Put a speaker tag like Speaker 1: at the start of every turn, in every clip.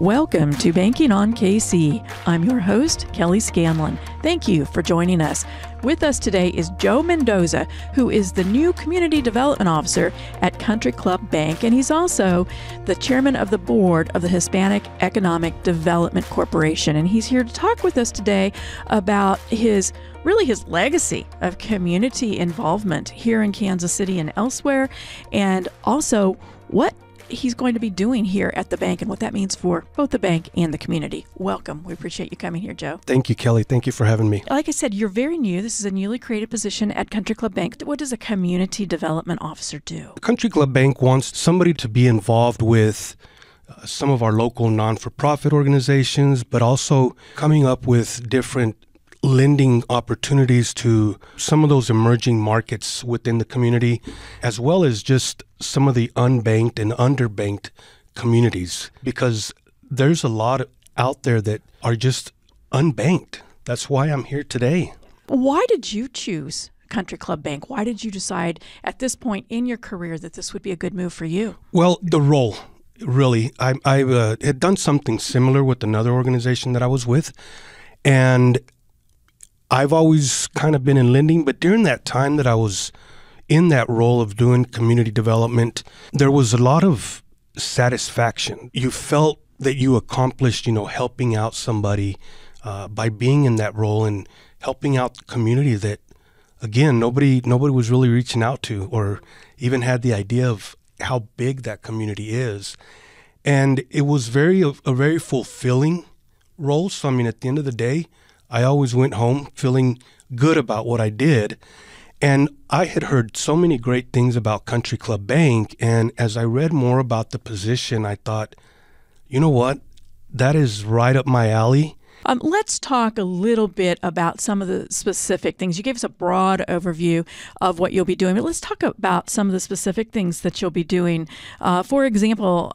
Speaker 1: Welcome to Banking on KC. I'm your host, Kelly Scanlon. Thank you for joining us. With us today is Joe Mendoza, who is the new Community Development Officer at Country Club Bank, and he's also the chairman of the board of the Hispanic Economic Development Corporation. And he's here to talk with us today about his legacy of community involvement here in Kansas City and elsewhere, and also what he's going to be doing here at the bank and what that means for both the bank and the community. Welcome. We appreciate you coming here, Joe.
Speaker 2: Thank you, Kelly. Thank you for having me.
Speaker 1: Like I said, you're very new. This is a newly created position at Country Club Bank. What does a community development officer do?
Speaker 2: Country Club Bank wants somebody to be involved with some of our local non-for-profit organizations, but also coming up with different lending opportunities to some of those emerging markets within the community, as well as just some of the unbanked and underbanked communities, because there's a lot out there that are just unbanked. That's why I'm here today.
Speaker 1: Why did you choose Country Club Bank? Why did you decide at this point in your career that this would be a good move for you?
Speaker 2: Well, the role, really. I had done something similar with another organization that I was with, and I've always kind of been in lending, but during that time that I was in that role of doing community development, there was a lot of satisfaction. You felt that you accomplished, helping out somebody by being in that role and helping out the community that, again, nobody was really reaching out to or even had the idea of how big that community is. And it was a very fulfilling role. So, at the end of the day, I always went home feeling good about what I did. And I had heard so many great things about Country Club Bank. And as I read more about the position, I thought, you know what? That is right up my alley.
Speaker 1: Let's talk a little bit about some of the specific things. You gave us a broad overview of what you'll be doing, but let's talk about some of the specific things that you'll be doing. For example,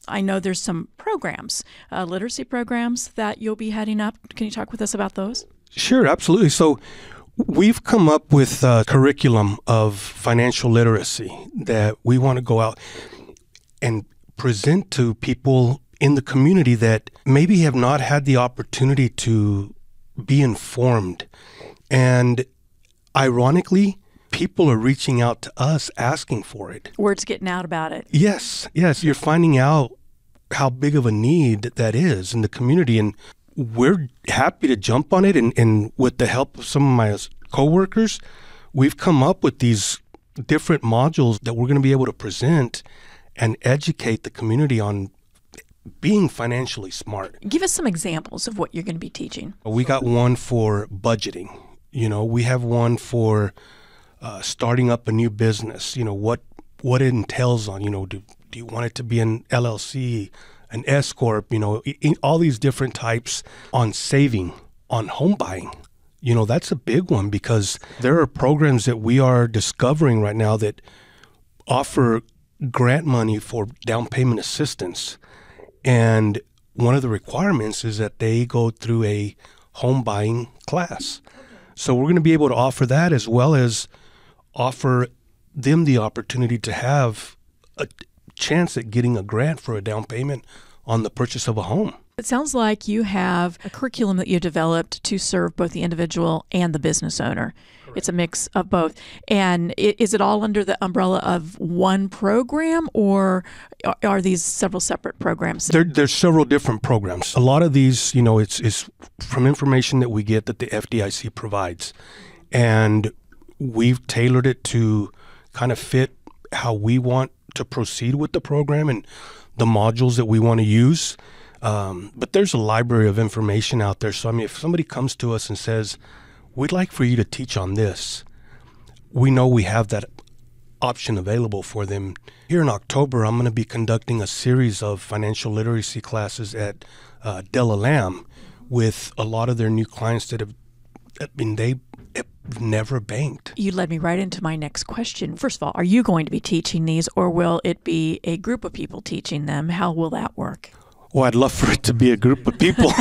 Speaker 1: I know there's some programs, literacy programs that you'll be heading up. Can you talk with us about those?
Speaker 2: Sure, absolutely. So we've come up with a curriculum of financial literacy that we want to go out and present to people in the community that maybe have not had the opportunity to be informed. And ironically, people are reaching out to us asking for it.
Speaker 1: Word's getting out about it.
Speaker 2: Yes. You're finding out how big of a need that is in the community. And we're happy to jump on it. And with the help of some of my coworkers, we've come up with these different modules that we're going to be able to present and educate the community on being financially smart.
Speaker 1: Give us some examples of what you're going to be teaching.
Speaker 2: We got one for budgeting. We have one for starting up a new business, what it entails on, do you want it to be an LLC, an S Corp, all these different types on saving, on home buying. That's a big one because there are programs that we are discovering right now that offer grant money for down payment assistance. And one of the requirements is that they go through a home buying class. So we're going to be able to offer that as well as offer them the opportunity to have a chance at getting a grant for a down payment on the purchase of a home.
Speaker 1: It sounds like you have a curriculum that you developed to serve both the individual and the business owner. Correct. It's a mix of both. And is it all under the umbrella of one program, or are these several separate programs?
Speaker 2: There's several different programs. A lot of these, it's from information that we get that the FDIC provides. And we've tailored it to kind of fit how we want to proceed with the program and the modules that we want to use. But there's a library of information out there. So, if somebody comes to us and says, we'd like for you to teach on this, we know we have that option available for them. Here in October, I'm going to be conducting a series of financial literacy classes at Della Lamb with a lot of their new clients that have never banked.
Speaker 1: You led me right into my next question. First of all, are you going to be teaching these, or will it be a group of people teaching them? How will that work?
Speaker 2: Well, I'd love for it to be a group of people.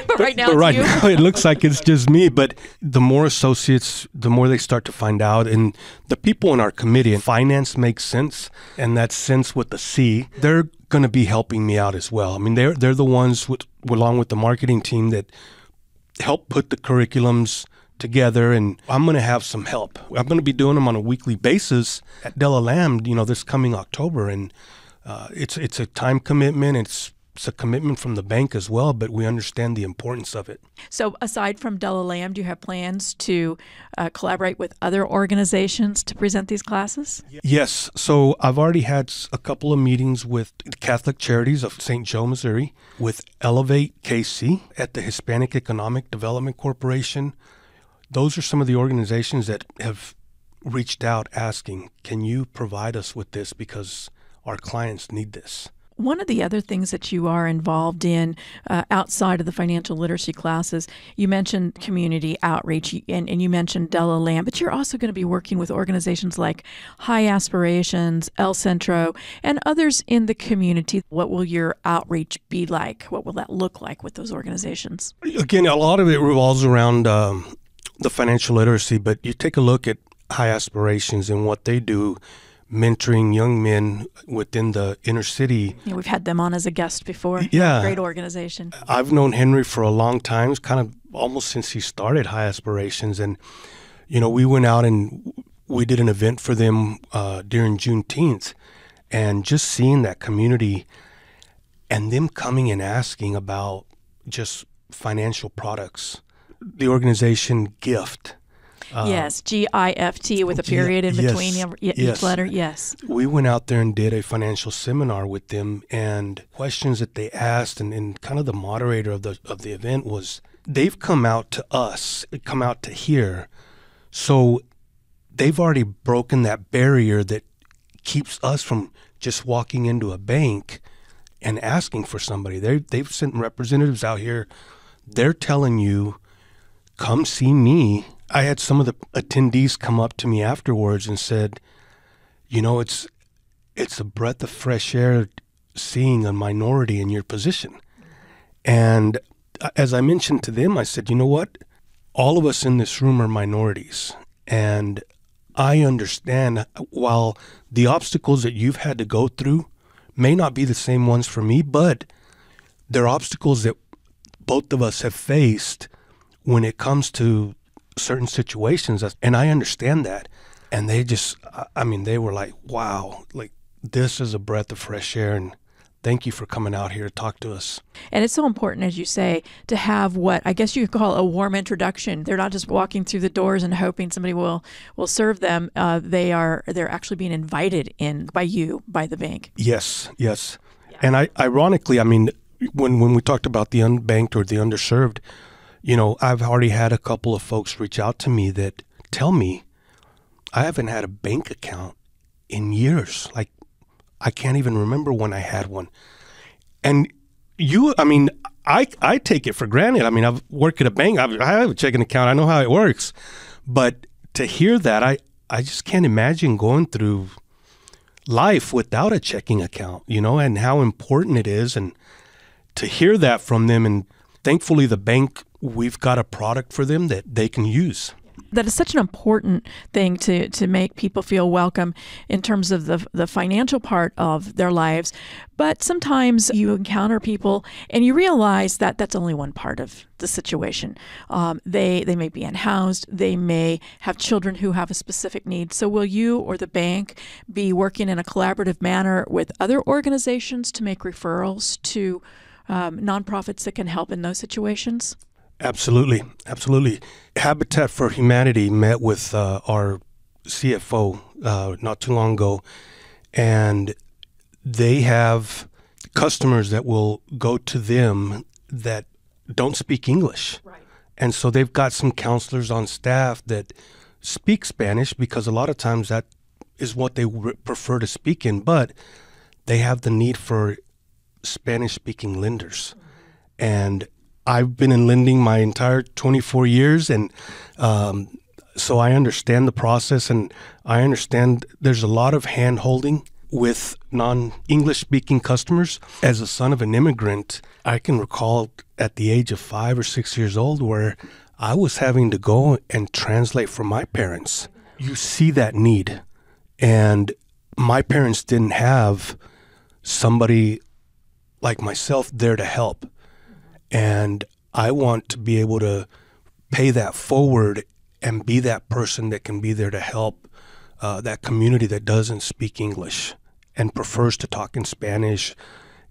Speaker 1: But right now,
Speaker 2: but right
Speaker 1: it's you.
Speaker 2: now it looks like it's just me. But the more associates, the more they start to find out. And the people in our committee, finance makes sense, and that sense with the C, they're going to be helping me out as well. I mean, they're the ones, along with the marketing team, that help put the curriculums together, and I'm going to have some help. I'm going to be doing them on a weekly basis at Della Lamb, this coming October, and it's a time commitment. It's a commitment from the bank as well, but we understand the importance of it.
Speaker 1: So aside from Della Lamb, do you have plans to collaborate with other organizations to present these classes?
Speaker 2: Yes. So I've already had a couple of meetings with Catholic Charities of St. Joe, Missouri, with Elevate KC at the Hispanic Economic Development Corporation. Those are some of the organizations that have reached out asking, can you provide us with this because our clients need this?
Speaker 1: One of the other things that you are involved in outside of the financial literacy classes, you mentioned community outreach and you mentioned Della Lamb, but you're also going to be working with organizations like High Aspirations, El Centro, and others in the community. What will your outreach be like? What will that look like with those organizations?
Speaker 2: Again, a lot of it revolves around the financial literacy, but you take a look at High Aspirations and what they do, mentoring young men within the inner city.
Speaker 1: Yeah, we've had them on as a guest before.
Speaker 2: Yeah.
Speaker 1: Great organization.
Speaker 2: I've known Henry for a long time, kind of almost since he started High Aspirations. And, we went out and we did an event for them during Juneteenth. And just seeing that community and them coming and asking about just financial products. The organization GIFT.
Speaker 1: Yes, GIFT with a period in between each letter. Yes.
Speaker 2: We went out there and did a financial seminar with them, and questions that they asked, and kind of the moderator of the event was, they've come out to us, come out to here, so they've already broken that barrier that keeps us from just walking into a bank and asking for somebody. They've sent representatives out here. They're telling you, come see me. I had some of the attendees come up to me afterwards and said, it's a breath of fresh air seeing a minority in your position. And as I mentioned to them, I said, you know what? All of us in this room are minorities. And I understand, while the obstacles that you've had to go through may not be the same ones for me, but they're obstacles that both of us have faced when it comes to certain situations, and I understand that. And they just, they were like, wow, like, this is a breath of fresh air, and thank you for coming out here to talk to us.
Speaker 1: And it's so important, as you say, to have what I guess you could call a warm introduction. They're not just walking through the doors and hoping somebody will serve them. They're actually being invited in by you, by the bank.
Speaker 2: Yes. Yeah. And ironically, when we talked about the unbanked or the underserved, I've already had a couple of folks reach out to me that tell me I haven't had a bank account in years. Like, I can't even remember when I had one. And I take it for granted. I've worked at a bank. I have a checking account. I know how it works. But to hear that, I just can't imagine going through life without a checking account, and how important it is. And to hear that from them, and thankfully the bank, we've got a product for them that they can use.
Speaker 1: That is such an important thing to make people feel welcome in terms of the financial part of their lives. But sometimes you encounter people and you realize that that's only one part of the situation. They may be unhoused. They may have children who have a specific need. So will you or the bank be working in a collaborative manner with other organizations to make referrals to nonprofits that can help in those situations?
Speaker 2: Absolutely. Habitat for Humanity met with our CFO not too long ago, and they have customers that will go to them that don't speak English.
Speaker 1: Right.
Speaker 2: And so they've got some counselors on staff that speak Spanish, because a lot of times that is what they prefer to speak in, but they have the need for Spanish-speaking lenders. And I've been in lending my entire 24 years, and so I understand the process, and I understand there's a lot of hand-holding with non-English speaking customers. As a son of an immigrant, I can recall at the age of 5 or 6 years old where I was having to go and translate for my parents. You see that need. And my parents didn't have somebody like myself there to help. And I want to be able to pay that forward and be that person that can be there to help that community that doesn't speak English and prefers to talk in Spanish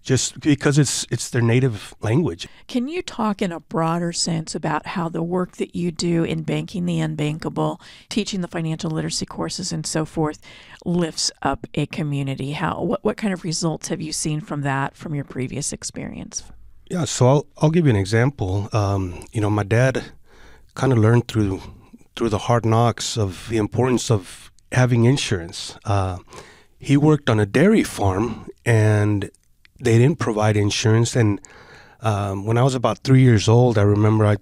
Speaker 2: just because it's their native language.
Speaker 1: Can you talk in a broader sense about how the work that you do in banking the unbankable, teaching the financial literacy courses and so forth, lifts up a community? What kind of results have you seen from that from your previous experience?
Speaker 2: Yeah, so I'll give you an example. My dad kind of learned through the hard knocks of the importance of having insurance. He worked on a dairy farm, and they didn't provide insurance. And when I was about 3 years old, I remember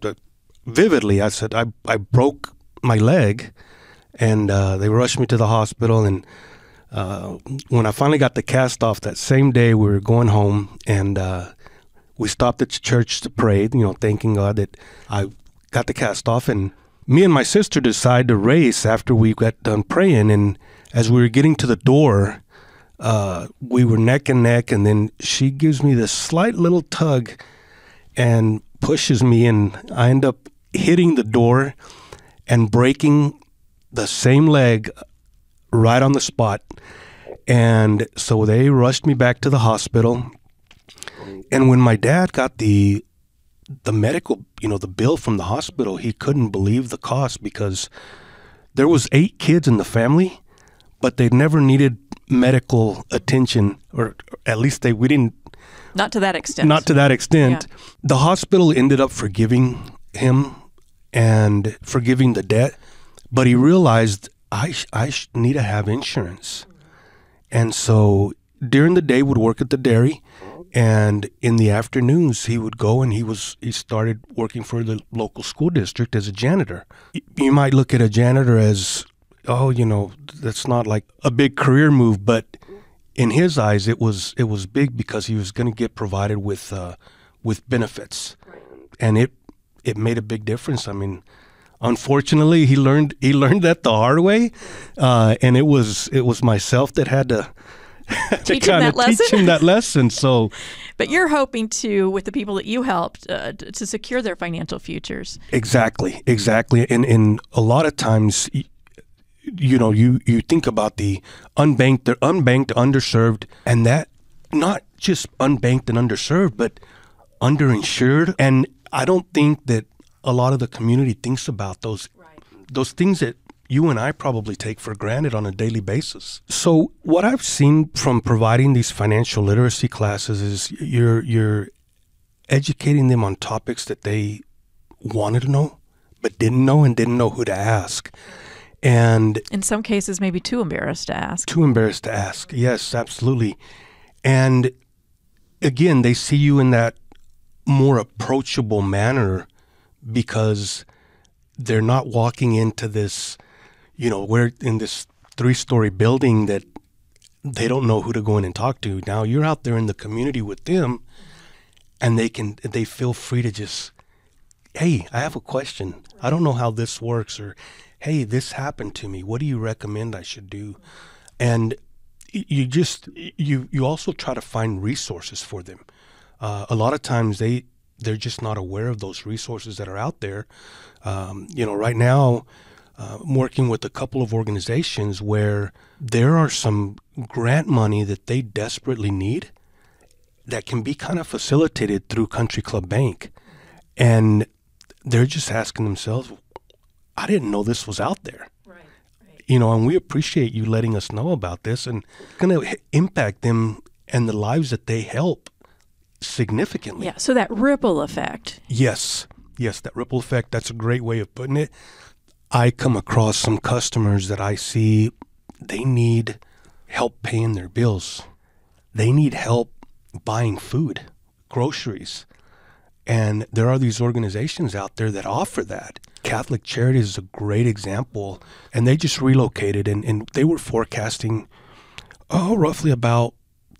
Speaker 2: vividly, I said, I broke my leg, and they rushed me to the hospital. And when I finally got the cast off that same day, we were going home, and we stopped at church to pray, thanking God that I got the cast off. And me and my sister decided to race after we got done praying. And as we were getting to the door, we were neck and neck, and then she gives me this slight little tug and pushes me, and I end up hitting the door and breaking the same leg right on the spot. And so they rushed me back to the hospital. And when my dad got the medical, the bill from the hospital, he couldn't believe the cost because there was 8 kids in the family, but they never needed medical attention, or at least we didn't.
Speaker 1: Not to that extent.
Speaker 2: Not to that extent.
Speaker 1: Yeah.
Speaker 2: The hospital ended up forgiving him and forgiving the debt, but he realized I need to have insurance. And so during the day would work at the dairy, and in the afternoons he would go and he started working for the local school district as a janitor. You might look at a janitor as, that's not like a big career move, but in his eyes it was big because he was going to get provided with benefits, and it made a big difference. I mean, unfortunately, he learned that the hard way, and it was myself that had to
Speaker 1: teach him that lesson.
Speaker 2: So,
Speaker 1: but you're hoping to, with the people that you helped, to secure their financial futures.
Speaker 2: Exactly. And a lot of times, you think about the unbanked, underserved, and that not just unbanked and underserved, but underinsured. And I don't think that a lot of the community thinks about those things that you and I probably take for granted on a daily basis. So what I've seen from providing these financial literacy classes is you're educating them on topics that they wanted to know, but didn't know and didn't know who to ask. And
Speaker 1: in some cases, maybe too embarrassed to ask. Yes, absolutely. And again, they see you in that more approachable manner because they're not walking into this, we're in this 3-story building that they don't know who to go in and talk to. Now you're out there in the community with them, and they feel free to just, hey, I have a question. I don't know how this works, or hey, this happened to me. What do you recommend I should do? And you also try to find resources for them. A lot of times they're just not aware of those resources that are out there. Right now, I'm working with a couple of organizations where there are some grant money that they desperately need that can be kind of facilitated through Country Club Bank. And they're just asking themselves, I didn't know this was out there. Right. And we appreciate you letting us know about this, and it's going to impact them and the lives that they help significantly. Yeah, so that ripple effect.
Speaker 2: Yes, that ripple effect, that's a great way of putting it. I come across some customers that I see, they need help paying their bills. They need help buying food, groceries. And there are these organizations out there that offer that. Catholic Charities is a great example. And they just relocated, and they were forecasting roughly about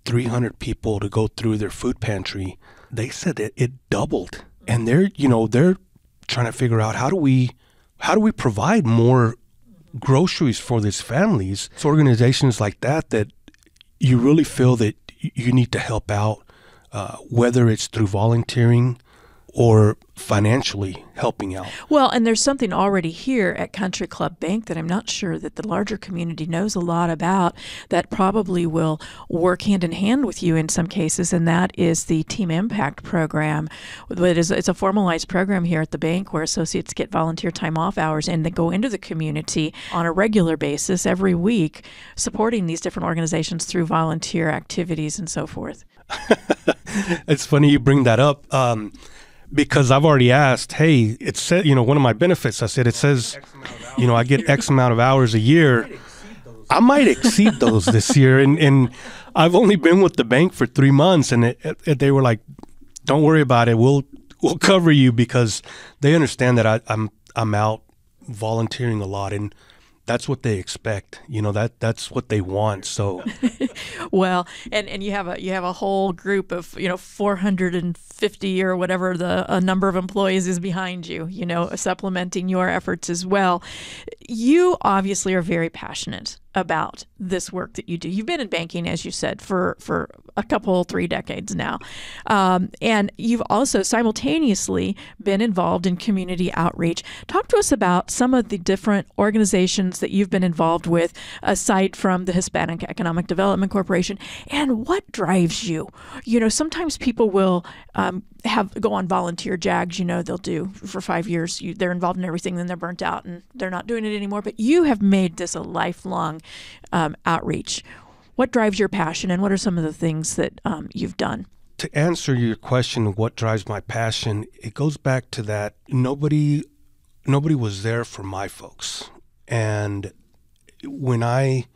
Speaker 2: 300 people to go through their food pantry. They said that it doubled, and they're trying to figure out how do we provide more groceries for these families. It's organizations like that you really feel that you need to help out, whether it's through volunteering or financially helping out.
Speaker 1: Well, and there's something already here at Country Club Bank that I'm not sure that the larger community knows a lot about that probably will work hand in hand with you in some cases, and that is the Team Impact program. It's a formalized program here at the bank where associates get volunteer time off hours and they go into the community on a regular basis every week, supporting these different organizations through volunteer activities and so forth.
Speaker 2: It's funny you bring that up. Because I've already asked, hey, it said, one of my benefits, I said, it says, I get X amount of hours a year. I might exceed those this year. And I've only been with the bank for 3 months, and they were like, don't worry about it. We'll cover you, because they understand that I'm out volunteering a lot, and that's what they expect. That's what they want. So,
Speaker 1: well, and you have a whole group of 450 or whatever a number of employees is behind you. Supplementing your efforts as well. You obviously are very passionate about this work that you do. You've been in banking, as you said, for a couple, 3 decades now. And you've also simultaneously been involved in community outreach. Talk to us about some of the different organizations that you've been involved with, aside from the Hispanic Economic Development Corporation, and what drives you. Sometimes people will go on volunteer JAGs, they'll do for 5 years. They're involved in everything, then they're burnt out and they're not doing it anymore. But you have made this a lifelong outreach. What drives your passion, and what are some of the things that you've done?
Speaker 2: To answer your question, what drives my passion, it goes back to that nobody was there for my folks. And when I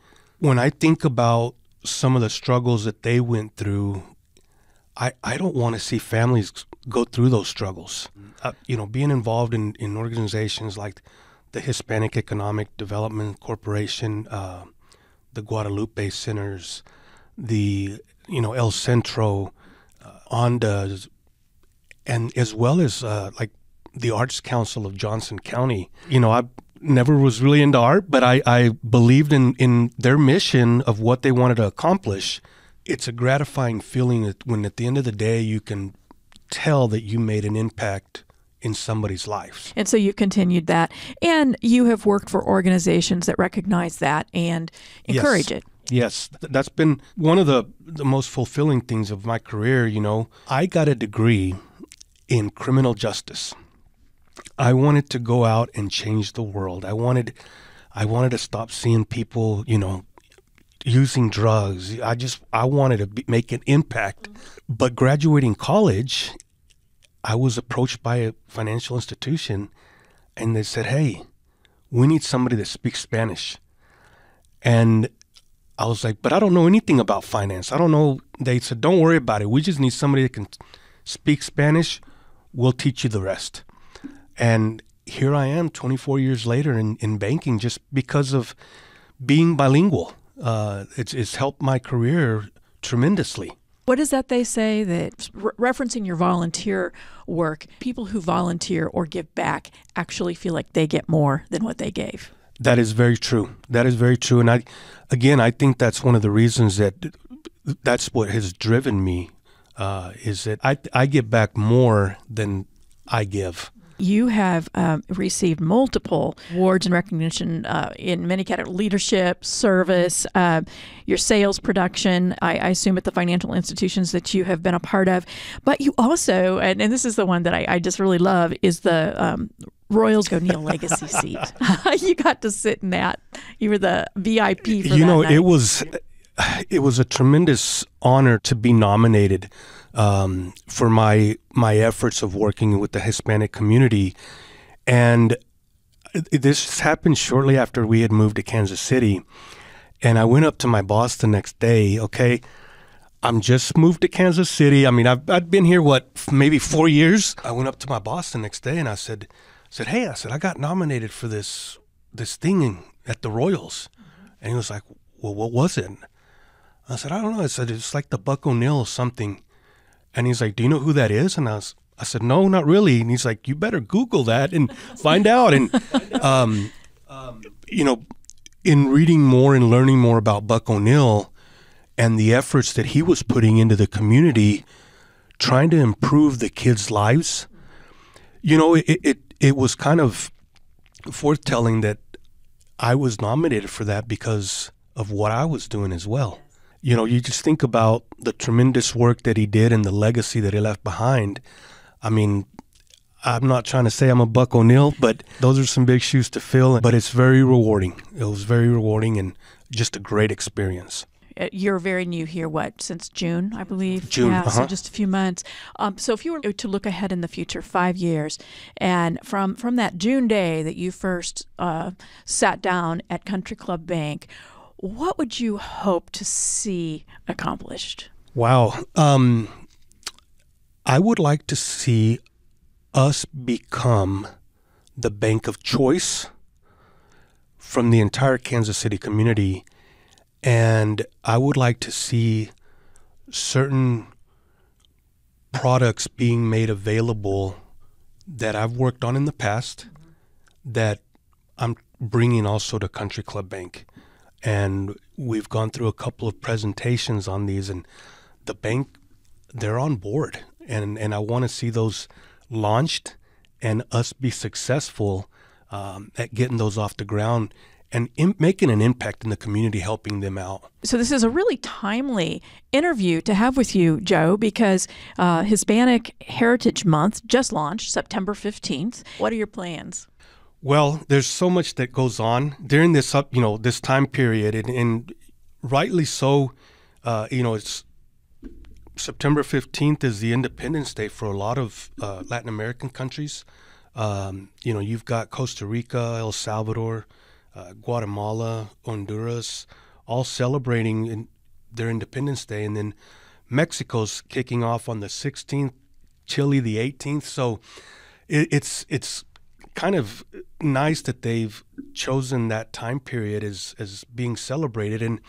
Speaker 2: think about some of the struggles that they went through, I don't want to see families go through those struggles. Being involved in organizations like the Hispanic Economic Development Corporation, the Guadalupe Centers, the El Centro, Ondas, and as well as like the Arts Council of Johnson County. I never was really into art, but I believed in their mission of what they wanted to accomplish. It's a gratifying feeling that when at the end of the day you can tell that you made an impact in somebody's life.
Speaker 1: And so you continued that, and you have worked for organizations that recognize that and encourage it.
Speaker 2: Yes, that's been one of the most fulfilling things of my career. I got a degree in criminal justice. I wanted to go out and change the world. I wanted to stop seeing people, using drugs. I wanted to make an impact. But graduating college, I was approached by a financial institution, and they said, hey, we need somebody that speaks Spanish. And I was like, but I don't know anything about finance. I don't know. They said, don't worry about it. We just need somebody that can speak Spanish. We'll teach you the rest. And here I am 24 years later in banking, just because of being bilingual. It's helped my career tremendously.
Speaker 1: What is that they say that, referencing your volunteer work, people who volunteer or give back actually feel like they get more than what they gave?
Speaker 2: That is very true. That is very true. And I think that's one of the reasons that's what has driven me, is that I give back more than I give.
Speaker 1: You have received multiple awards and recognition in many categories: leadership, service, your sales production, I assume at the financial institutions that you have been a part of. But you also, and this is the one that I just really love, is the Royals Go Neal Legacy seat. You got to sit in that. You were the VIP for that night.
Speaker 2: It was a tremendous honor to be nominated for my efforts of working with the Hispanic community. And this happened shortly after we had moved to Kansas City. And I went up to my boss the next day. Okay, I'm just moved to Kansas City. I mean, I'd been here, maybe 4 years. I went up to my boss the next day and I said, hey, I got nominated for this thing at the Royals. And he was like, well, what was it? I said, I don't know. I said, it's like the Buck O'Neill or something. And he's like, do you know who that is? And I said, no, not really. And he's like, you better Google that and find out. And, in reading more and learning more about Buck O'Neill and the efforts that he was putting into the community, trying to improve the kids' lives, it was kind of forthtelling that I was nominated for that because of what I was doing as well. You just think about the tremendous work that he did and the legacy that he left behind. I mean, I'm not trying to say I'm a Buck O'Neill, but those are some big shoes to fill. But it's very rewarding. It was very rewarding and just a great experience.
Speaker 1: You're very new here, since June, I believe?
Speaker 2: June,
Speaker 1: yeah, so just a few months. So if you were to look ahead in the future, 5 years, and from that June day that you first sat down at Country Club Bank, what would you hope to see accomplished?
Speaker 2: Wow. I would like to see us become the bank of choice from the entire Kansas City community. And I would like to see certain products being made available that I've worked on in the past that I'm bringing also to Country Club Bank. And we've gone through a couple of presentations on these, and the bank, they're on board. And I want to see those launched and us be successful at getting those off the ground and making an impact in the community, helping them out.
Speaker 1: So this is a really timely interview to have with you, Joe, because Hispanic Heritage Month just launched September 15th. What are your plans?
Speaker 2: Well, there's so much that goes on during this this time period, and rightly so. It's September 15th is the Independence Day for a lot of Latin American countries. You've got Costa Rica, El Salvador, Guatemala, Honduras, all celebrating their Independence Day. And then Mexico's kicking off on the 16th, Chile the 18th. So it's kind of nice that they've chosen that time period as being celebrated. And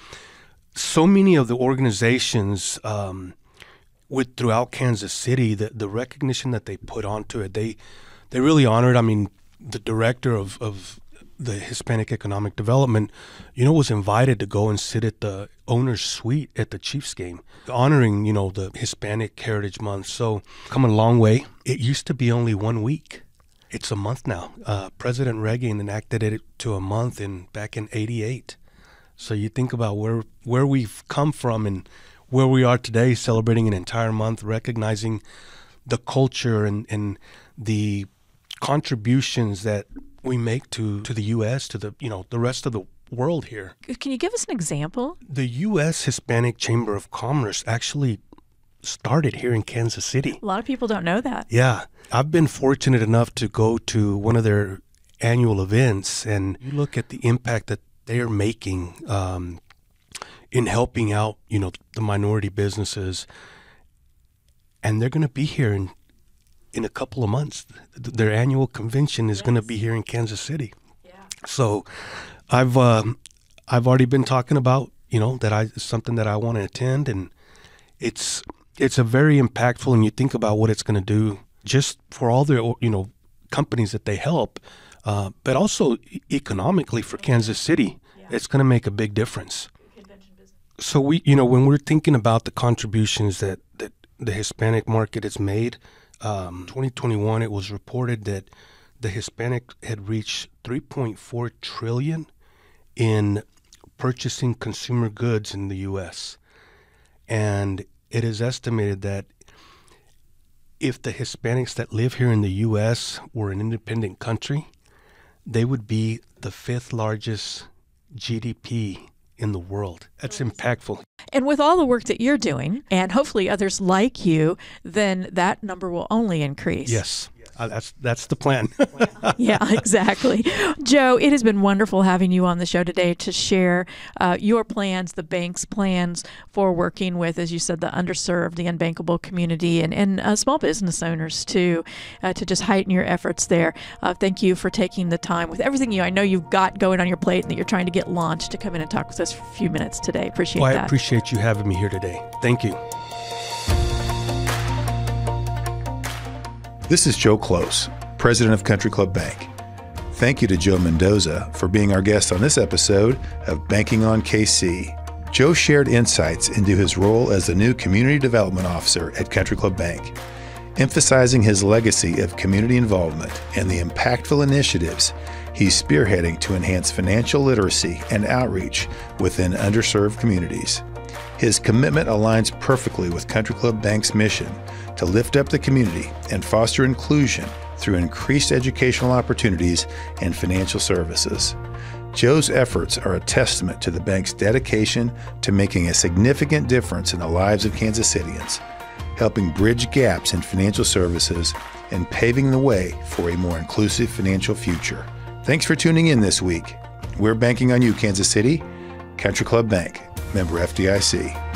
Speaker 2: so many of the organizations throughout Kansas City, the recognition that they put onto it, they really honored. I mean, the director of the Hispanic Economic Development, was invited to go and sit at the owner's suite at the Chiefs game, honoring, the Hispanic Heritage Month. So come a long way. It used to be only 1 week. It's a month now. President Reagan enacted it to a month back in '88. So you think about where we've come from and where we are today, celebrating an entire month, recognizing the culture and the contributions that we make to the U.S., to the rest of the world here.
Speaker 1: Can you give us an example?
Speaker 2: The U.S. Hispanic Chamber of Commerce actually started here in Kansas City.
Speaker 1: A lot of people don't know that.
Speaker 2: Yeah. I've been fortunate enough to go to one of their annual events, and you look at the impact that they are making in helping out, the minority businesses. And they're going to be here in a couple of months. Their annual convention is going to be here in Kansas City. Yeah. So I've already been talking about, it's something that I want to attend, and it's a very impactful, and you think about what it's going to do just for all their, companies that they help, but also economically for Kansas City. Yeah. It's going to make a big difference. So when we're thinking about the contributions that the Hispanic market has made, 2021, it was reported that the Hispanic had reached $3.4 trillion in purchasing consumer goods in the U.S. And it is estimated that if the Hispanics that live here in the U.S. were an independent country, they would be the 5th largest GDP in the world. That's impactful.
Speaker 1: And with all the work that you're doing, and hopefully others like you, then that number will only increase.
Speaker 2: Yes. That's the plan.
Speaker 1: Yeah, exactly. Joe, it has been wonderful having you on the show today to share your plans, the bank's plans for working with, as you said, the underserved, the unbankable community, and small business owners too, to just heighten your efforts there. Thank you for taking the time with everything I know you've got going on your plate and that you're trying to get launched to come in and talk with us for a few minutes today. Appreciate that.
Speaker 2: I appreciate you having me here today. Thank you.
Speaker 3: This is Joe Close, president of Country Club Bank. Thank you to Joe Mendoza for being our guest on this episode of Banking on KC. Joe shared insights into his role as the new Community Development Officer at Country Club Bank, emphasizing his legacy of community involvement and the impactful initiatives he's spearheading to enhance financial literacy and outreach within underserved communities. His commitment aligns perfectly with Country Club Bank's mission to lift up the community and foster inclusion through increased educational opportunities and financial services. Joe's efforts are a testament to the bank's dedication to making a significant difference in the lives of Kansas Cityans, helping bridge gaps in financial services and paving the way for a more inclusive financial future. Thanks for tuning in this week. We're banking on you, Kansas City. Country Club Bank, member FDIC.